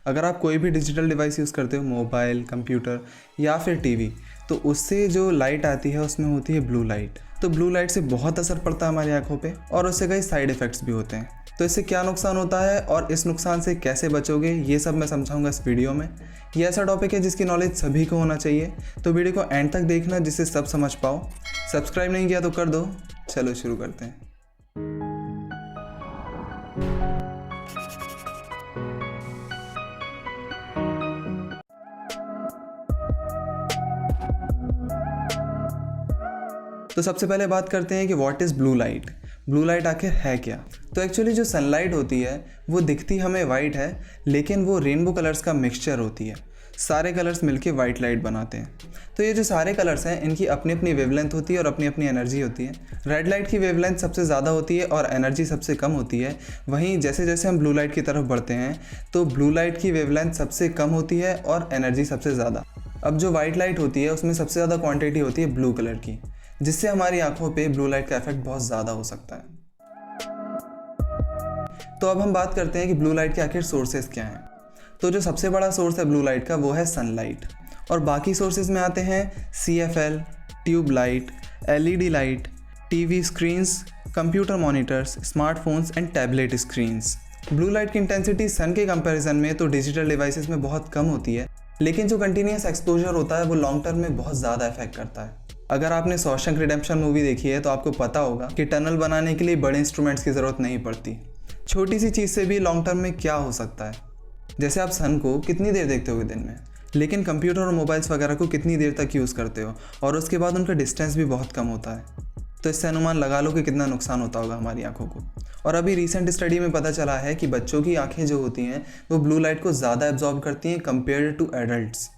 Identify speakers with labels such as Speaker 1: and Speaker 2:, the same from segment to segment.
Speaker 1: अगर आप कोई भी डिजिटल डिवाइस यूज़ करते हो, मोबाइल, कंप्यूटर या फिर टीवी, तो उससे जो लाइट आती है उसमें होती है ब्लू लाइट। तो ब्लू लाइट से बहुत असर पड़ता है हमारी आंखों पे और उससे कई साइड इफ़ेक्ट्स भी होते हैं। तो इससे क्या नुकसान होता है और इस नुकसान से कैसे बचोगे, ये सब मैं समझाऊंगा इस वीडियो में। ये ऐसा टॉपिक है जिसकी नॉलेज सभी को होना चाहिए, तो वीडियो को एंड तक देखना जिससे सब समझ पाओ। सब्सक्राइब नहीं किया तो कर दो। चलो शुरू करते हैं। तो सबसे पहले बात करते हैं कि what is blue light. Blue light आखिर है क्या? तो एक्चुअली जो सनलाइट होती है वो दिखती हमें वाइट है, लेकिन वो रेनबो कलर्स का मिक्सचर होती है। सारे कलर्स मिलके वाइट लाइट बनाते हैं। तो ये जो सारे कलर्स हैं इनकी अपनी अपनी वेवलेंथ होती है और अपनी अपनी एनर्जी होती है। रेड लाइट की वेवलेंथ सबसे ज़्यादा होती है और एनर्जी सबसे कम होती है। वहीं जैसे जैसे हम ब्लू लाइट की तरफ बढ़ते हैं तो ब्लू लाइट की वेवलेंथ सबसे कम होती है और एनर्जी सबसे ज़्यादा। अब जो वाइट लाइट होती है उसमें सबसे ज़्यादा क्वांटिटी होती है ब्लू कलर की, जिससे हमारी आंखों पे ब्लू लाइट का इफेक्ट बहुत ज़्यादा हो सकता है। तो अब हम बात करते हैं कि ब्लू लाइट के आखिर सोर्सेज क्या हैं। तो जो सबसे बड़ा सोर्स है ब्लू लाइट का वो है सनलाइट, और बाकी सोर्सेज में आते हैं CFL, tube light, LED light, TV screens, computer monitors, smartphones and tablet screens. Blue light की इंटेंसिटी सन के कंपैरिजन में तो डिजिटल डिवाइसेस में बहुत कम होती है, लेकिन जो कंटिन्यूस एक्सपोजर होता है वो लॉन्ग टर्म में बहुत ज़्यादा इफेक्ट करता है। अगर आपने शॉशैंक रिडेम्पशन मूवी देखी है तो आपको पता होगा कि टनल बनाने के लिए बड़े इंस्ट्रूमेंट्स की ज़रूरत नहीं पड़ती। छोटी सी चीज़ से भी लॉन्ग टर्म में क्या हो सकता है। जैसे आप सन को कितनी देर देखते होगे दिन में, लेकिन कंप्यूटर और मोबाइल्स वगैरह को कितनी देर तक यूज़ करते हो, और उसके बाद उनका डिस्टेंस भी बहुत कम होता है। तो इससे अनुमान लगा लो कि कितना नुकसान होता होगा हमारी आंखों को। और अभी रिसेंट स्टडी में पता चला है कि बच्चों की आंखें जो होती हैं वो ब्लू लाइट को ज़्यादा एब्जॉर्ब करती हैं कंपेयर टू एडल्ट्स।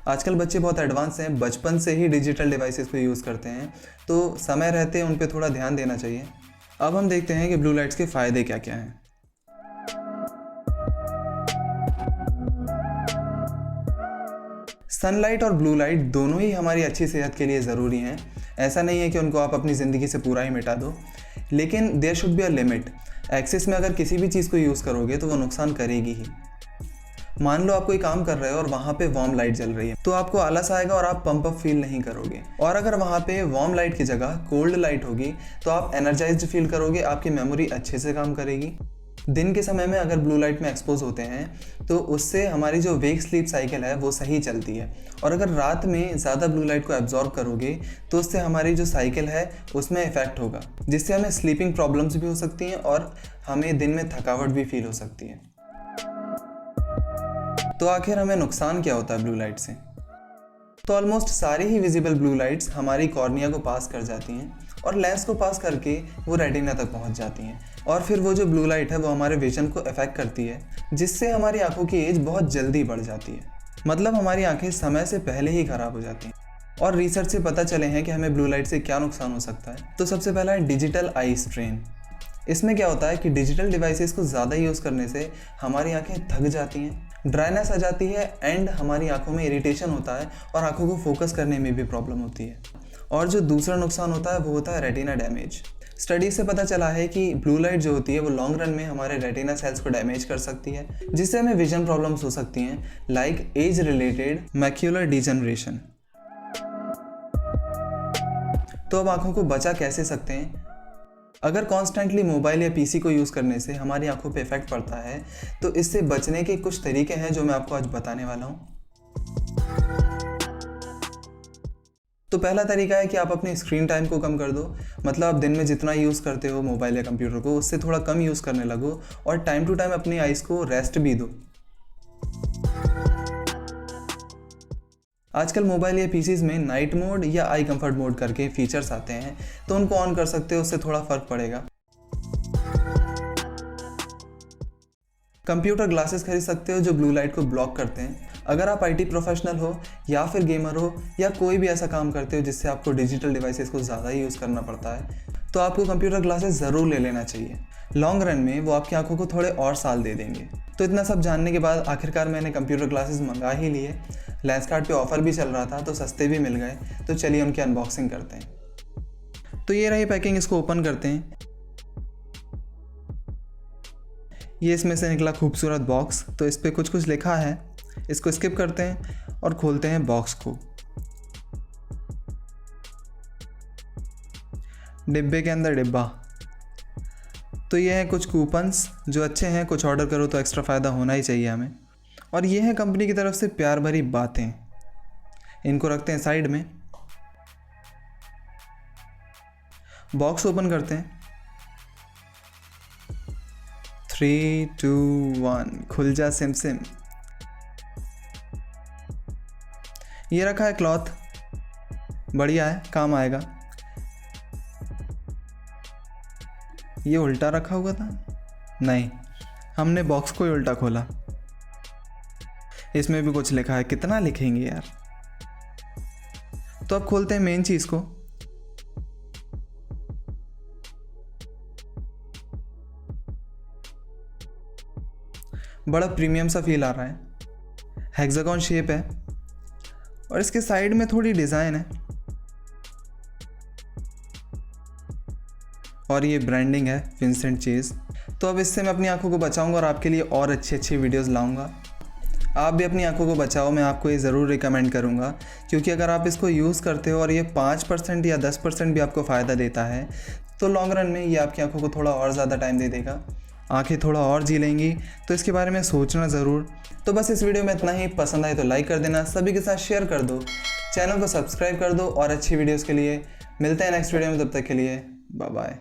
Speaker 1: आजकल बच्चे बहुत एडवांस हैं, बचपन से ही डिजिटल डिवाइसेस को यूज़ करते हैं, तो समय रहते उन पर थोड़ा ध्यान देना चाहिए। अब हम देखते हैं कि ब्लू लाइट्स के फ़ायदे क्या क्या हैं। सनलाइट और ब्लू लाइट दोनों ही हमारी अच्छी सेहत के लिए ज़रूरी हैं। ऐसा नहीं है कि उनको आप अपनी ज़िंदगी से पूरा ही मिटा दो, लेकिन there should be a limit. Excess में अगर किसी भी चीज़ को यूज़ करोगे तो वो नुकसान करेगी ही। मान लो आप कोई काम कर रहे हो और वहाँ पे वार्म लाइट जल रही है, तो आपको आलस आएगा और आप पंप अप फील नहीं करोगे। और अगर वहाँ पे वार्म लाइट की जगह कोल्ड लाइट होगी तो आप एनर्जाइज्ड फील करोगे, आपकी मेमोरी अच्छे से काम करेगी। दिन के समय में अगर ब्लू लाइट में एक्सपोज होते हैं तो उससे हमारी जो वेक स्लीप साइकिल है वो सही चलती है, और अगर रात में ज़्यादा ब्लू लाइट को एब्जॉर्ब करोगे तो उससे हमारी जो साइकिल है उसमें इफेक्ट होगा, जिससे हमें स्लीपिंग प्रॉब्लम्स भी हो सकती हैं और हमें दिन में थकावट भी फील हो सकती है। तो आखिर हमें नुकसान क्या होता है ब्लू लाइट से? तो ऑलमोस्ट सारी ही विजिबल ब्लू लाइट्स हमारी कॉर्निया को पास कर जाती हैं और लेंस को पास करके वो रेटिना तक पहुंच जाती हैं, और फिर वो जो ब्लू लाइट है वो हमारे विजन को अफेक्ट करती है, जिससे हमारी आंखों की एज बहुत जल्दी बढ़ जाती है। मतलब हमारी आंखें समय से पहले ही ख़राब हो जाती हैं। और रिसर्च से पता चले हैं कि हमें ब्लू लाइट से क्या नुकसान हो सकता है। तो सबसे पहला है डिजिटल आई स्ट्रेन। इसमें क्या होता है कि डिजिटल डिवाइसेस को ज़्यादा यूज़ करने से हमारी आंखें थक जाती हैं, ड्राइनेस आ जाती है एंड हमारी आंखों में इरिटेशन होता है और आंखों को फोकस करने में भी प्रॉब्लम होती है। और जो दूसरा नुकसान होता है वो होता है रेटिना डैमेज। स्टडी से पता चला है कि ब्लू लाइट जो होती है वो लॉन्ग रन में हमारे रेटिना सेल्स को डैमेज कर सकती है, जिससे हमें विजन प्रॉब्लम्स हो सकती हैं, like age related macular degeneration. तो अब आंखों को बचा कैसे सकते हैं? अगर कॉन्स्टेंटली मोबाइल या PC को यूज़ करने से हमारी आंखों पे इफेक्ट पड़ता है तो इससे बचने के कुछ तरीके हैं जो मैं आपको आज बताने वाला हूँ। तो पहला तरीका है कि आप अपने स्क्रीन टाइम को कम कर दो। मतलब आप दिन में जितना यूज़ करते हो मोबाइल या कंप्यूटर को, उससे थोड़ा कम यूज़ करने लगो और टाइम टू टाइम अपनी आइज़ को रेस्ट भी दो। आजकल मोबाइल या PCs में नाइट मोड या आई कंफर्ट मोड करके फीचर्स आते हैं, तो उनको ऑन कर सकते हो, उससे थोड़ा फ़र्क पड़ेगा। कंप्यूटर ग्लासेस खरीद सकते हो जो ब्लू लाइट को ब्लॉक करते हैं। अगर आप IT प्रोफेशनल हो या फिर गेमर हो या कोई भी ऐसा काम करते हो जिससे आपको डिजिटल डिवाइसेस को ज़्यादा ही यूज़ करना पड़ता है, तो आपको कंप्यूटर ग्लासेस ज़रूर ले लेना चाहिए। लॉन्ग रन में वो आपकी आंखों को थोड़े और साल दे देंगे। तो इतना सब जानने के बाद आखिरकार मैंने कंप्यूटर ग्लासेस मंगा ही लिए। लेंसकार्ट पे ऑफ़र भी चल रहा था तो सस्ते भी मिल गए। तो चलिए उनकी अनबॉक्सिंग करते हैं। तो ये रही पैकिंग, इसको ओपन करते हैं। ये इसमें से निकला खूबसूरत बॉक्स। तो इस पर कुछ कुछ लिखा है, इसको स्किप करते हैं और खोलते हैं बॉक्स को। डिब्बे के अंदर डिब्बा। तो ये हैं कुछ कूपन्स जो अच्छे हैं, कुछ ऑर्डर करो तो एक्स्ट्रा फ़ायदा होना ही चाहिए हमें। और ये है कंपनी की तरफ से प्यार भरी बातें, इनको रखते हैं साइड में। बॉक्स ओपन करते हैं। 3, 2, 1 खुल जा सिम सिम। ये रखा है क्लॉथ, बढ़िया है, काम आएगा। ये उल्टा रखा हुआ था, नहीं, हमने बॉक्स को ही उल्टा खोला। इसमें भी कुछ लिखा है, कितना लिखेंगे यार। तो अब खोलते हैं मेन चीज़ को। बड़ा प्रीमियम सा फील आ रहा है। हेक्सागन शेप है और इसके साइड में थोड़ी डिज़ाइन है और ये ब्रांडिंग है विंसेंट चेज। तो अब इससे मैं अपनी आंखों को बचाऊंगा और आपके लिए और अच्छी अच्छी वीडियोस लाऊंगा। आप भी अपनी आंखों को बचाओ, मैं आपको ये ज़रूर रिकमेंड करूंगा, क्योंकि अगर आप इसको यूज़ करते हो और ये 5% या 10% भी आपको फ़ायदा देता है तो लॉन्ग रन में ये आपकी आंखों को थोड़ा और ज़्यादा टाइम दे देगा, आंखें थोड़ा और जी लेंगी। तो इसके बारे में सोचना ज़रूर। तो बस इस वीडियो में इतना ही। पसंद आए तो लाइक कर देना, सभी के साथ शेयर कर दो, चैनल को सब्सक्राइब कर दो और अच्छी वीडियोज़ के लिए मिलते हैं नेक्स्ट वीडियो में। तब तक के लिए बाय बाय।